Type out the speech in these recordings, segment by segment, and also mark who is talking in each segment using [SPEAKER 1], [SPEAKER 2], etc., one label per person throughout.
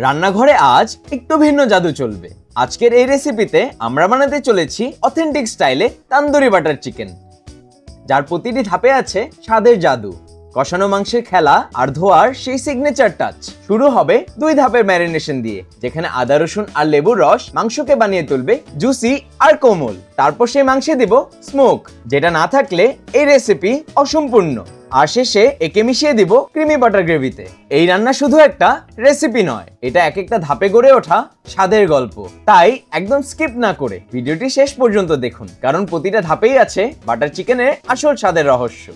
[SPEAKER 1] রান্নাঘরে আজ একটু ভিন্ন জাদু চলবে। আজকের এই রেসিপিতে আমরা বানাতে চলেছি অথেন্টিক স্টাইলে তান্দুরি বাটার চিকেন, যার প্রতিটি ধাপে আছে স্বাদের জাদু, কষানো মাংসের খেলা আর ধোয়ার সেই সিগনেচার টাচ। শুরু হবে 2 ধাপের ম্যারিনেশন দিয়ে, যেখানে আদা রসুন আর লেবুর রস মাংসকে বানিয়ে তুলবে জুসি আর কোমল। তারপর সেই মাংসে দিব স্মোক, যেটা না থাকলে এই রেসিপি অসম্পূর্ণ। আর শেষে একে মিশিয়ে দিব ক্রিমি বাটার গ্রেভিতে। এই রান্না শুধু একটা রেসিপি নয়, এটা এক একটা ধাপে গড়ে ওঠা স্বাদের গল্প। তাই একদম স্কিপ না করে ভিডিওটি শেষ পর্যন্ত দেখুন, কারণ প্রতিটা ধাপেই আছে বাটার চিকেনের আসল স্বাদের রহস্য।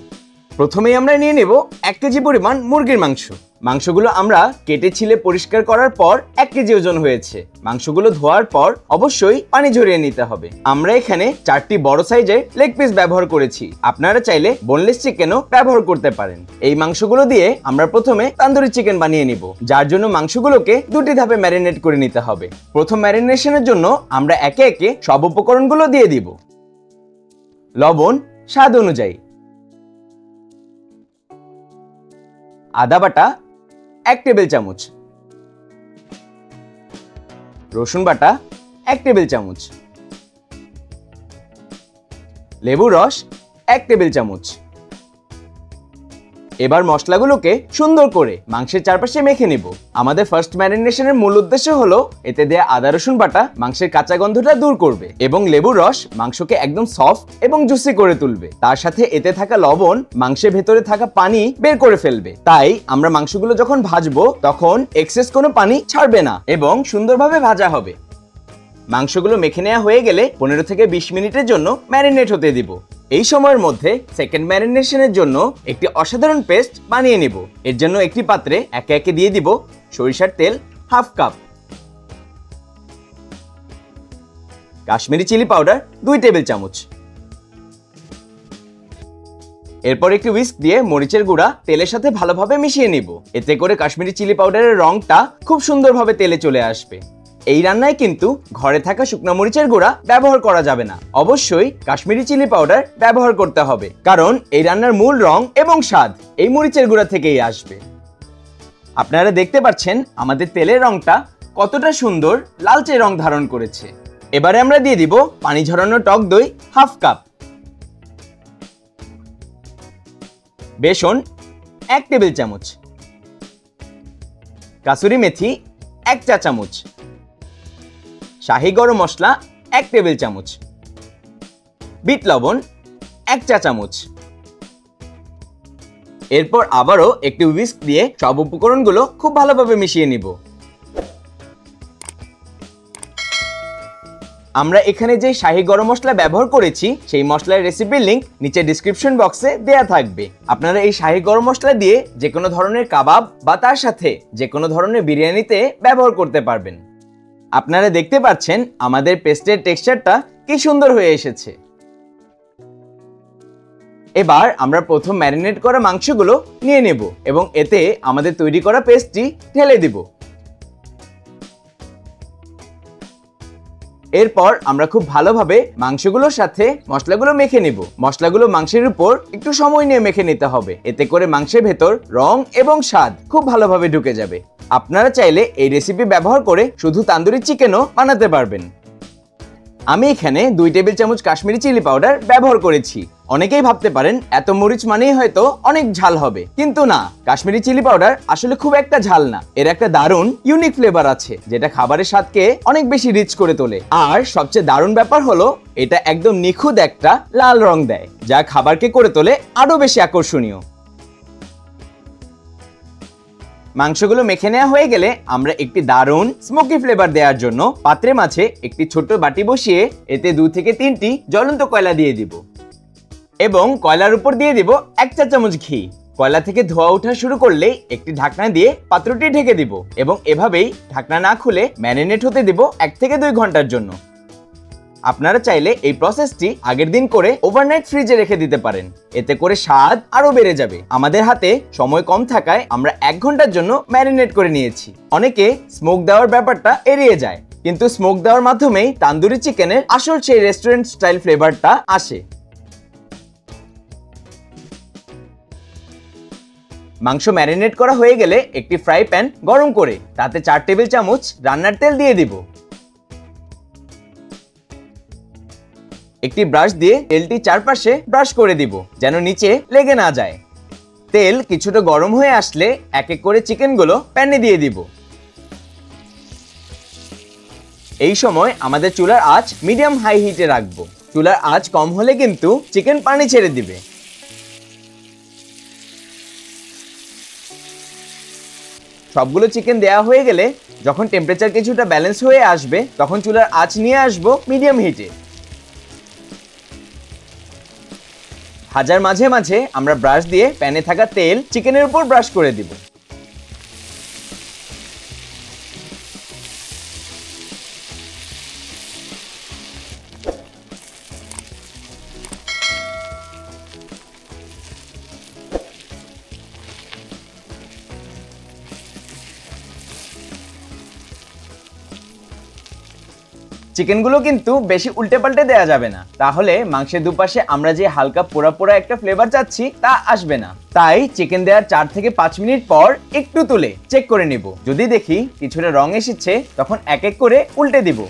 [SPEAKER 1] প্রথমেই আমরা নিয়ে নেব 1 কেজি পরিমাণ মুরগির মাংস। মাংসগুলো আমরা কেটে ছিলে পরিষ্কার করার পর 1 কেজি ওজন হয়েছে। মাংসগুলো ধোয়ার পর অবশ্যই পানি ঝরিয়ে নিতে হবে। আমরা এখানে 4টি বড় সাইজের লেগ পিস ব্যবহার করেছি। আপনারা চাইলে বোনলেস চিকেনও ব্যবহার করতে পারেন। এই মাংসগুলো দিয়ে আমরা প্রথমে তান্দুরি চিকেন বানিয়ে নিব, যার জন্য মাংসগুলোকে 2টি ধাপে ম্যারিনেট করে নিতে হবে। প্রথম ম্যারিনেশনের জন্য আমরা একে একে সব উপকরণগুলো দিয়ে দিব। লবণ স্বাদ অনুযায়ী, আদা বাটা 1 টেবিল চামচ, রসুন বাটা 1 টেবিল চামচ, লেবুর রস 1 টেবিল চামচ। এবার মশলাগুলোকে সুন্দর করে মাংসের চারপাশে মেখে নেব। আমাদের ফার্স্ট ম্যারিনেশনের মূল উদ্দেশ্য হলো এতে দেয়া আদা রসুন বাটা মাংসের কাঁচা গন্ধটা দূর করবে এবং লেবুর রস মাংসকে একদম সফট এবং জুসি করে তুলবে। তার সাথে এতে থাকা লবণ মাংসের ভেতরে থাকা পানি বের করে ফেলবে। তাই আমরা মাংসগুলো যখন ভাজবো তখন এক্সেস কোনো পানি ছাড়বে না এবং সুন্দরভাবে ভাজা হবে। মাংসগুলো মেখে নেওয়া হয়ে গেলে 15 থেকে 20 মিনিটের জন্য ম্যারিনেট হতে দিব। এই সময়ের মধ্যে সেকেন্ড ম্যারিনেশনের জন্য একটি অসাধারণ পেস্ট বানিয়ে নেব। এর জন্য একটি পাত্রে একে একে দিয়ে দিব সরিষার তেল 1/2 কাপ, কাশ্মীরি চিলি পাউডার 2 টেবিল চামচ, এরপর একটু হুইস্ক দিয়ে মরিচের গুঁড়া তেলের সাথে ভালোভাবে মিশিয়ে নিব। এতে করে কাশ্মীরি চিলি পাউডারের রংটা খুব সুন্দরভাবে তেলে চলে আসবে। এই রান্নায় কিন্তু ঘরে থাকা শুকনো মরিচের গুঁড়া ব্যবহার করা যাবে না, অবশ্যই কাশ্মীরি চিলি পাউডার ব্যবহার করতে হবে, কারণ এই রান্নার মূল রং এবং স্বাদ এই মরিচের গুঁড়া থেকেই আসবে। আপনারা দেখতে পাচ্ছেন আমাদের তেলের রংটা কতটা সুন্দর লালচে রং ধারণ করেছে। এবারে আমরা দিয়ে দিব পানি ঝরানো টক দই 1/2 কাপ, বেসন 1 টেবিল চামচ, কাসুরি মেথি 1 চা চামচ, শাহি গরম মশলা 1 টেবিল চামচ, বিট লবণ 1 চা চামচ। এরপর আবারও একটু হুইস্ক দিয়ে সব উপকরণগুলো খুব ভালোভাবে মিশিয়ে নিব। আমরা এখানে যে শাহি গরম মশলা ব্যবহার করেছি সেই মশলার রেসিপির লিংক নিচে ডেসক্রিপশন বক্সে দেয়া থাকবে। আপনারা এই শাহি গরম মশলা দিয়ে যে কোনো ধরনের কাবাব বা তার সাথে যে কোনো ধরনের বিরিয়ানিতে ব্যবহার করতে পারবেন। আপনারা দেখতে পাচ্ছেন আমাদের পেস্টের টেক্সচারটা কি সুন্দর হয়ে এসেছে। এবার আমরা প্রথম ম্যারিনেট করা মাংসগুলো নিয়ে নেব এবং এতে আমাদের তৈরি করা পেস্টটি ঢেলে দিব। এরপর আমরা খুব ভালোভাবে মাংসগুলোর সাথে মশলাগুলো মেখে নেব। মশলাগুলো মাংসের উপর একটু সময় নিয়ে মেখে নিতে হবে, এতে করে মাংসের ভেতর রং এবং স্বাদ খুব ভালোভাবে ঢুকে যাবে। আপনারা চাইলে এই রেসিপি ব্যবহার করে শুধু তান্দুরি চিকেনও বানাতে পারবেন। আমি এখানে 2 টেবিল চামচ কাশ্মীরি চিলি পাউডার ব্যবহার করেছি। অনেকেই ভাবতে পারেন এত মরিচ মানেই হয়তো অনেক ঝাল হবে, কিন্তু না, কাশ্মীরি চিলি পাউডার আসলে খুব একটা ঝাল না। এর একটা দারুণ ইউনিক ফ্লেভার আছে যেটা খাবারের স্বাদকে অনেক বেশি রিচ করে তোলে। আর সবচেয়ে দারুণ ব্যাপার হলো এটা একদম নিখুঁত একটা লাল রং দেয়, যা খাবারকে করে তোলে আরো বেশি আকর্ষণীয়। মাংসগুলো মেখে নেওয়া হয়ে গেলে আমরা একটি দারুণ স্মোকি ফ্লেভার দেওয়ার জন্য পাত্রে মাঝে একটি ছোট বাটি বসিয়ে এতে 2 থেকে 3টি জ্বলন্ত কয়লা দিয়ে দিব এবং কয়লার উপর দিয়ে দিব 1 চা চামচ ঘি। কয়লা থেকে ধোঁয়া ওঠা শুরু করলেই একটি ঢাকনা দিয়ে পাত্রটি ঢেকে দিব এবং এভাবেই ঢাকনা না খুলে ম্যারিনেট হতে দিব 1 থেকে 2 ঘন্টার জন্য। আপনারা চাইলে এই প্রসেসটি আগের দিন করে ওভারনাইট ফ্রিজে রেখে দিতে পারেন, এতে করে স্বাদ আরো বেড়ে যাবে। আমাদের হাতে সময় কম থাকায় আমরা 1 ঘন্টার জন্য ম্যারিনেট করে নিয়েছি। অনেকে স্মোক দেওয়ার ব্যাপারটা এড়িয়ে যায়, কিন্তু স্মোক দেওয়ার মাধ্যমেই তান্দুরি চিকেনের আসল সেই রেস্টুরেন্ট স্টাইল ফ্লেভারটা আসে। মাংস ম্যারিনেট করা হয়ে গেলে একটি ফ্রাই প্যান গরম করে তাতে 4 টেবিল চামচ রান্নার তেল দিয়ে দিব। একটি ব্রাশ দিয়ে তেলটি চারপাশে ব্রাশ করে দিব যেন নিচে লেগে না যায়। তেল কিছুটা গরম হয়ে আসলে এক এক করে চিকেনগুলো প্যানে দিয়ে দিব। এই সময় আমাদের চুলার আঁচ মিডিয়াম হাই হিটে রাখবো। চুলার আঁচ কম হলে কিন্তু চিকেন পানি ছেড়ে দিবে। সবগুলো চিকেন দেয়া হয়ে গেলে যখন টেম্পারেচার কিছুটা ব্যালেন্স হয়ে আসবে তখন চুলার আঁচ নিয়ে আসবো মিডিয়াম হিটে। ভাজার মাঝে মাঝে আমরা ব্রাশ দিয়ে প্যানে থাকা তেল চিকেনের উপর ব্রাশ করে দিব। চিকেনগুলো কিন্তু বেশি উল্টে পাল্টে দেওয়া যাবে না, তাহলে মাংসের দুপাশে আমরা যে হালকা পোড়া পোড়া একটা ফ্লেভার চাচ্ছি তা আসবে না। তাই চিকেন দেওয়ার 4 থেকে 5 মিনিট পর একটু তুলে চেক করে নিব। যদি দেখি কিছুটা রং এসেছে তখন এক এক করে উল্টে দিব।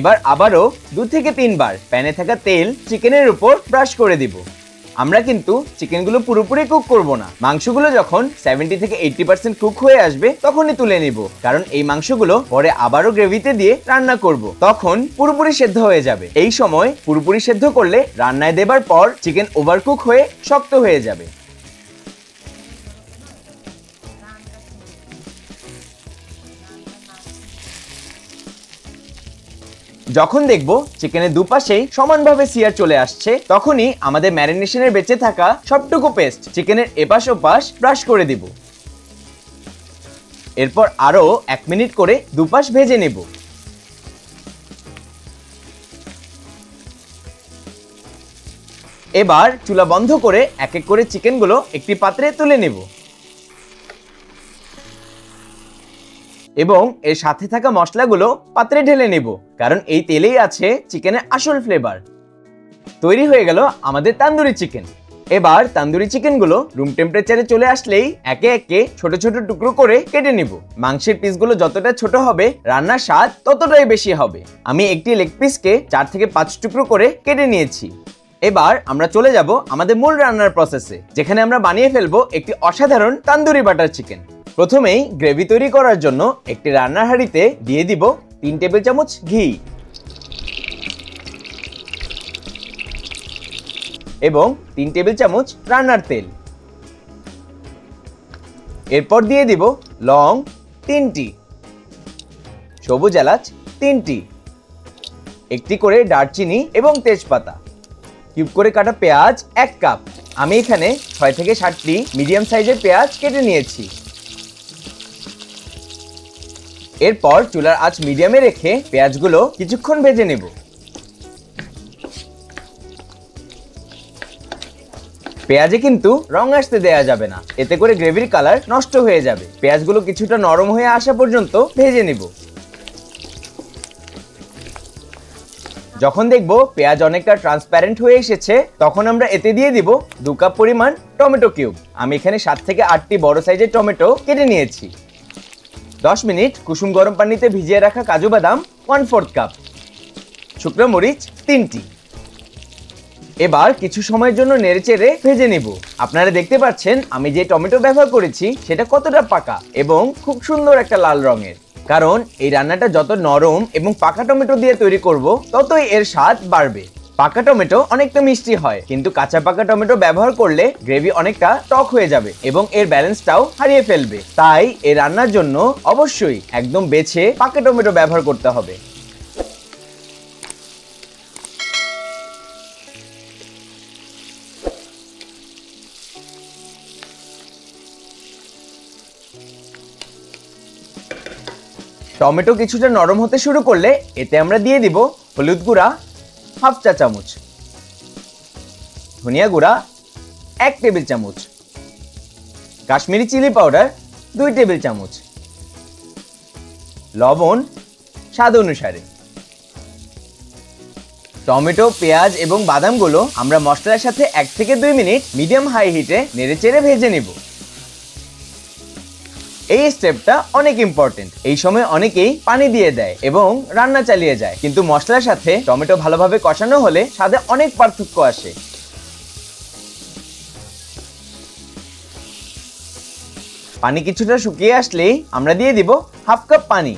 [SPEAKER 1] এবার আবারও 2 থেকে 3 বার প্যানে থাকা তেল চিকেনের উপর ব্রাশ করে দিব। আমরা কিন্তু চিকেনগুলো পুরোপুরি কুক করব না। মাংসগুলো যখন 70 থেকে 80% কুক হয়ে আসবে তখনই তুলে নিব, কারণ এই মাংসগুলো পরে আবারও গ্রেভিতে দিয়ে রান্না করব, তখন পুরোপুরি সেদ্ধ হয়ে যাবে। এই সময় পুরোপুরি সেদ্ধ করলে রান্নায় দেবার পর চিকেন ওভারকুক হয়ে শক্ত হয়ে যাবে। যখন দেখব চিকেনের দুপাশেই সমানভাবে সিয়ার চলে আসছে তখনই আমাদের ম্যারিনেশনের বেঁচে থাকা সবটুকু পেস্ট চিকেনের এপাশ ওপাশ ব্রাশ করে দিব। এরপর আরো 1 মিনিট করে দুপাশ ভেজে নেব। এবার চুলা বন্ধ করে এক এক করে চিকেনগুলো একটি পাত্রে তুলে নেব এবং এর সাথে থাকা মশলাগুলো পাত্রে ঢেলে নেব, কারণ এই তেলেই আছে চিকেনের আসল ফ্লেভার। তৈরি হয়ে গেল আমাদের তান্দুরি চিকেন। এবার তান্দুরি চিকেনগুলো রুম টেম্পারেচারে চলে আসলেই একে একে ছোট ছোট টুকরো করে কেটে নিব। মাংসের পিসগুলো যতটা ছোট হবে রান্নার স্বাদ ততটাই বেশি হবে। আমি একটি লেগ পিসকে 4 থেকে 5 টুকরো করে কেটে নিয়েছি। এবার আমরা চলে যাব আমাদের মূল রান্নার প্রসেসে, যেখানে আমরা বানিয়ে ফেলবো একটি অসাধারণ তান্দুরি বাটার চিকেন। প্রথমেই গ্রেভি তৈরি করার জন্য একটি রান্নার হাঁড়িতে দিয়ে দিব 3 টেবিল চামচ ঘি এবং 3 টেবিল চামচ রান্নার তেল। এরপর দিয়ে দিব লং 3টি, সবুজ এলাচ 3টি, একটি করে দারচিনি এবং তেজপাতা, কিউব করে কাটা পেঁয়াজ 1 কাপ। আমি এখানে 6 থেকে 7টি মিডিয়াম সাইজের পেঁয়াজ কেটে নিয়েছি। এরপর চুলার আঁচ মিডিয়ামে রেখে পেঁয়াজগুলো কিছুক্ষণ ভেজে নেব। পেঁয়াজে কিন্তু রং আসতে দেয়া যাবে না, এতে করে গ্রেভির কালার নষ্ট হয়ে যাবে। পেঁয়াজগুলো কিছুটা নরম হয়ে আসা পর্যন্ত ভেজে নেব। যখন দেখব পেঁয়াজ অনেকটা ট্রান্সপারেন্ট হয়ে এসেছে তখন আমরা এতে দিয়ে দিব 2 কাপ পরিমাণ টমেটো কিউব। আমি এখানে 7 থেকে 8টি বড় সাইজের টমেটো কেটে নিয়েছি। 10 মিনিট কুসুম গরম পানিতে ভিজিয়ে রাখা কাজু বাদাম 1/4 কাপ, শুকনো মরিচ 3টি। এবার কিছু সময়ের জন্য নেড়েচেড়ে ভেজে নিব। আপনারা দেখতে পাচ্ছেন আমি যে টমেটো ব্যবহার করেছি সেটা কতটা পাকা এবং খুব সুন্দর একটা লাল রঙের, কারণ এই রান্নাটা যত নরম এবং পাকা টমেটো দিয়ে তৈরি করব ততই এর স্বাদ বাড়বে। পাকা টমেটো অনেকটা মিষ্টি হয়, কিন্তু কাঁচা পাকা টমেটো ব্যবহার করলে গ্রেভি অনেকটা টক হয়ে যাবে এবং এর ব্যালেন্সটাও হারিয়ে ফেলবে। তাই এই রান্নার জন্য অবশ্যই একদম বেছে পাকা টমেটো ব্যবহার করতে হবে। টমেটো কিছুটা নরম হতে শুরু করলে এতে আমরা দিয়ে দিব হলুদ গুঁড়া 1/2 চা চামচ, ধনিয়া গুঁড়া 1 টেবিল চামচ, কাশ্মীরি চিলি পাউডার 2 টেবিল চামচ, লবণ স্বাদ অনুসারে। টমেটো, পেঁয়াজ এবং বাদামগুলো আমরা মশলার সাথে 1 থেকে 2 মিনিট মিডিয়াম হাই হিটে নেড়েচেড়ে ভেজে নিব। এই স্টেপটা অনেক ইম্পর্টেন্ট। এই সময় অনেকেই পানি দিয়ে দেয় এবং রান্না চালিয়ে যায়, কিন্তু মশলার সাথে টমেটো ভালোভাবে কষানো হলে স্বাদে অনেক পার্থক্য আসে। পানি কিছুটা শুকিয়ে আসলেই আমরা দিয়ে দিব হাফ কাপ পানি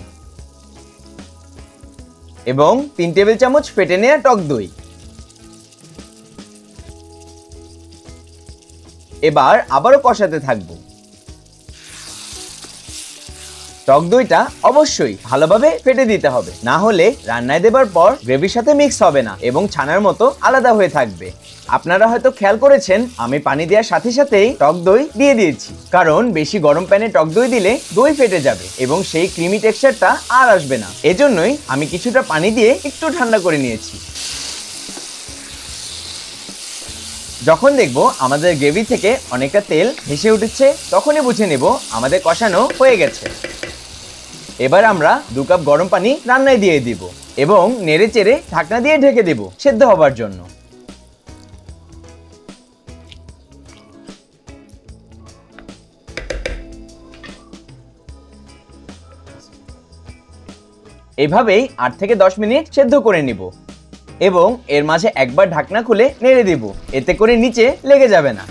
[SPEAKER 1] এবং 3 টেবিল চামচ ফেটে নেওয়া টক দই। এবার আবারও কষাতে থাকবো। টক দইটা অবশ্যই ভালোভাবে ফেটে দিতে হবে, না হলে রান্নায় দেবার পর গ্রেভির সাথে মিক্স হবে না এবং ছানার মতো আলাদা হয়ে থাকবে। আপনারা হয়তো খেয়াল করেছেন আমি পানি দেওয়ার সাথে সাথেই টক দই দিয়ে দিয়েছি, কারণ বেশি গরম প্যানে টক দই দিলে দই ফেটে যাবে এবং সেই ক্রিমি টেক্সচারটা আর আসবে না। এজন্যই আমি কিছুটা পানি দিয়ে একটু ঠান্ডা করে নিয়েছি। যখন দেখবো আমাদের গ্রেভি থেকে অনেকটা তেল ভেসে উঠেছে, তখনই বুঝে নেব আমাদের কষানো হয়ে গেছে। এবার আমরা 2 কাপ গরম পানি রান্নায় দিয়ে দিব এবং নেড়ে চেড়ে ঢাকনা দিয়ে ঢেকে দেব সেদ্ধ হবার জন্য। এভাবেই 8 থেকে 10 মিনিট সেদ্ধ করে নিব এবং এর মাঝে একবার ঢাকনা খুলে নেড়ে দিব, এতে করে নিচে লেগে যাবে না।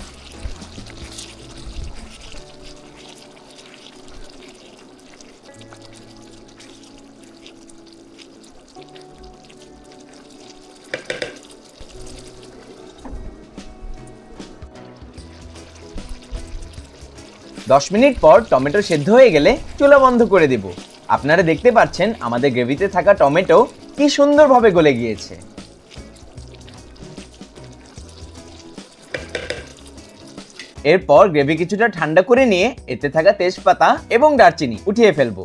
[SPEAKER 1] দশ মিনিট পর টমেটো সেদ্ধ হয়ে গেলে চুলা বন্ধ করে দিব। আপনারা দেখতে পাচ্ছেন আমাদের গ্রেভিতে থাকা টমেটো কি সুন্দরভাবে গলে গিয়েছে। এরপর গ্রেভি কিছুটা ঠান্ডা করে নিয়ে এতে থাকা তেজপাতা এবং দারচিনি উঠিয়ে ফেলবো।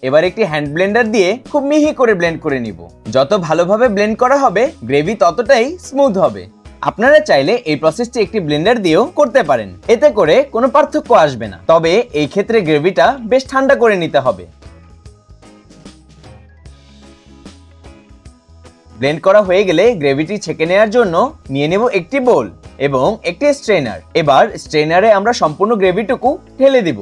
[SPEAKER 1] এবার একটি হ্যান্ড ব্লেন্ডার দিয়ে খুব মিহি করে ব্লেন্ড করে নিব। যত ভালোভাবে ব্লেন্ড করা হবে গ্রেভি ততটাই স্মুথ হবে। আপনারা চাইলে এই প্রসেসটি একটি ব্লেন্ডার দিয়েও করতে পারেন, এতে করে কোনো পার্থক্য আসবে না। তবে এই ক্ষেত্রে গ্রেভিটা বেশ ঠান্ডা করে নিতে হবে। ব্লেন্ড করা হয়ে গেলে গ্রেভিটি ছেঁকে নেওয়ার জন্য নিয়ে নেব একটি বোল এবং একটি স্ট্রেনার। এবার স্ট্রেনারে আমরা সম্পূর্ণ গ্রেভিটুকু ঢেলে দিব।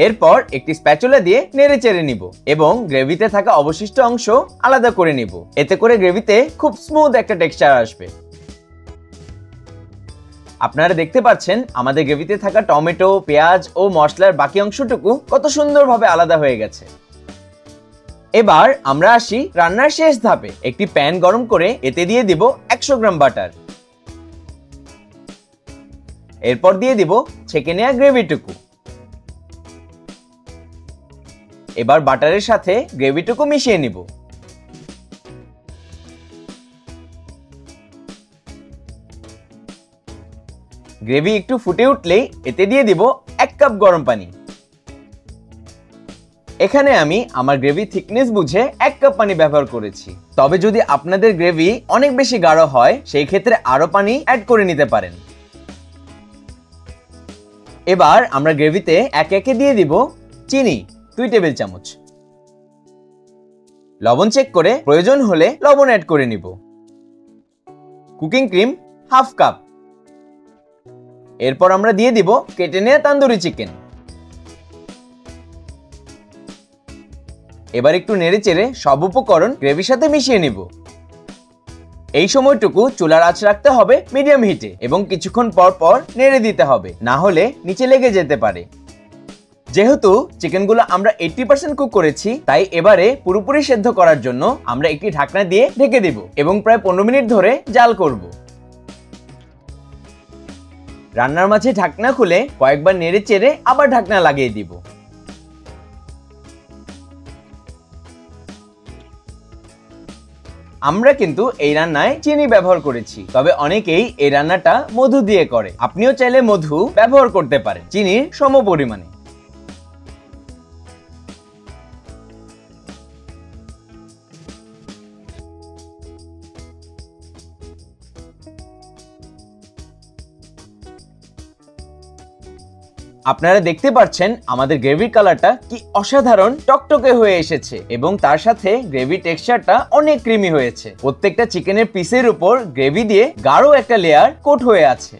[SPEAKER 1] এরপর একটি স্প্যাচুলা দিয়ে নেড়ে চেড়ে নিব এবং গ্রেভিতে থাকা অবশিষ্ট অংশ আলাদা করে নিব। এতে করে গ্রেভিতে খুব স্মুথ একটা টেক্সচার আসবে। আপনারা দেখতে পাচ্ছেন আমাদের গ্রেভিতে থাকা টমেটো, পেঁয়াজ ও মশলার বাকি অংশটুকু কত সুন্দরভাবে আলাদা হয়ে গেছে। এবার আমরা আসি রান্নার শেষ ধাপে। একটি প্যান গরম করে এতে দিয়ে দিব 100 গ্রাম বাটার। এরপর দিয়ে দিব ছেঁকে নেওয়া গ্রেভিটুকু। এবার বাটারের সাথে গ্রেভিটুকু মিশিয়ে নিব। গ্রেভি একটু ফুটে উঠলেই এতে দিয়ে দিব 1 কাপ গরম পানি। এখানে আমি আমার গ্রেভি থিকনেস বুঝে 1 কাপ পানি ব্যবহার করেছি। তবে যদি আপনাদের গ্রেভি অনেক বেশি গাঢ় হয় সেই ক্ষেত্রে আরো পানি অ্যাড করে নিতে পারেন। এবার আমরা গ্রেভিতে একে একে দিয়ে দিব চিনি 2 টেবিল চামচ, লবণ চেক করে প্রয়োজন হলে লবণ অ্যাড করে নিব, কুকিং ক্রিম হাফ কাপ। এরপর আমরা দিয়ে দিব কেটে নেওয়া তান্দুরি চিকেন। এবার একটু নেড়ে চেড়ে সব উপকরণ গ্রেভির সাথে মিশিয়ে নিব। এই সময়টুকু চুলার আঁচ রাখতে হবে মিডিয়াম হিটে এবং কিছুক্ষণ পর পর নেড়ে দিতে হবে, না হলে নিচে লেগে যেতে পারে। যেহেতু চিকেনগুলো আমরা 80% কুক করেছি, তাই এবারে পুরোপুরি সেদ্ধ করার জন্য আমরা একটি ঢাকনা দিয়ে ঢেকে দিব এবং প্রায় 15 মিনিট ধরে জাল করব। রান্নার মাঝে ঢাকনা খুলে কয়েকবার নেড়ে চেড়ে আবার ঢাকনা লাগিয়ে দিব। আমরা কিন্তু এই রান্নায় চিনি ব্যবহার করেছি, তবে অনেকেই এই রান্নাটা মধু দিয়ে করে। আপনিও চাইলে মধু ব্যবহার করতে পারেন চিনির সম পরিমাণে। আপনারা দেখতে পাচ্ছেন আমাদের গ্রেভির কালারটা কি অসাধারণ টকটকে হয়ে এসেছে এবং তার সাথে গ্রেভি টেক্সচারটা অনেক ক্রিমি হয়েছে। প্রত্যেকটা চিকেনের পিসের উপর গ্রেভি দিয়ে গাঢ় একটা লেয়ার কোট হয়ে আছে।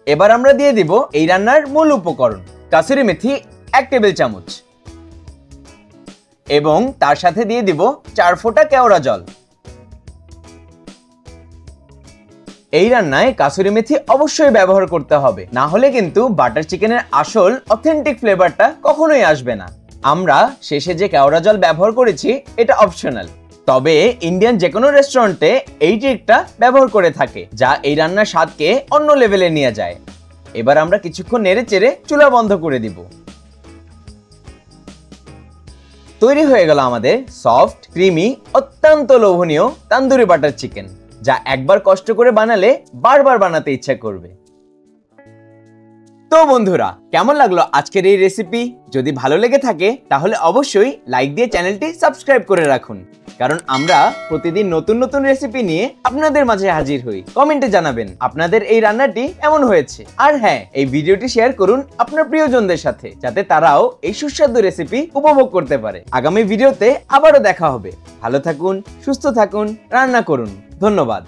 [SPEAKER 1] এবার আমরা দিয়ে দিব এই রান্নার মূল উপকরণ, কাসুরি মেথি 1 টেবিল চামচ এবং তার সাথে দিয়ে দিব 4 ফোঁটা কেওড়া জল। এই রান্নায় কাসুরি মেথি অবশ্যই ব্যবহার করতে হবে, না হলে কিন্তু বাটার চিকেনের আসল অথেন্টিক ফ্লেভারটা কখনোই আসবে না। আমরা শেষে যে কেওড়া জল ব্যবহার করেছি এটা অপশনাল, তবে ইন্ডিয়ান যে কোনো রেস্টুরেন্টে এই ট্রিকটা ব্যবহার করে থাকে, যা এই রান্নার স্বাদকে অন্য লেভেলে নিয়ে যায়। এবার আমরা কিছুক্ষণ নেড়েচেড়ে চুলা বন্ধ করে দিব। তৈরি হয়ে গেল আমাদের সফট, ক্রিমি, অত্যন্ত লোভনীয় তান্দুরি বাটার চিকেন, যা একবার কষ্ট করে বানালে বারবার বানাতে ইচ্ছা করবে। তো বন্ধুরা, কেমন লাগলো আজকের এই রেসিপি? যদি ভালো লেগে থাকে তাহলে অবশ্যই লাইক দিয়ে চ্যানেলটি সাবস্ক্রাইব করে রাখুন, কারণ আমরা প্রতিদিন নতুন নতুন রেসিপি নিয়ে আপনাদের মাঝে হাজির হই। কমেন্টে জানাবেন আপনাদের এই রান্নাটি কেমন হয়েছে। আর হ্যাঁ, এই ভিডিওটি শেয়ার করুন আপনার প্রিয়জনদের সাথে, যাতে তারাও এই সুস্বাদু রেসিপি উপভোগ করতে পারে। আগামী ভিডিওতে আবারও দেখা হবে। ভালো থাকুন, সুস্থ থাকুন, রান্না করুন। ধন্যবাদ।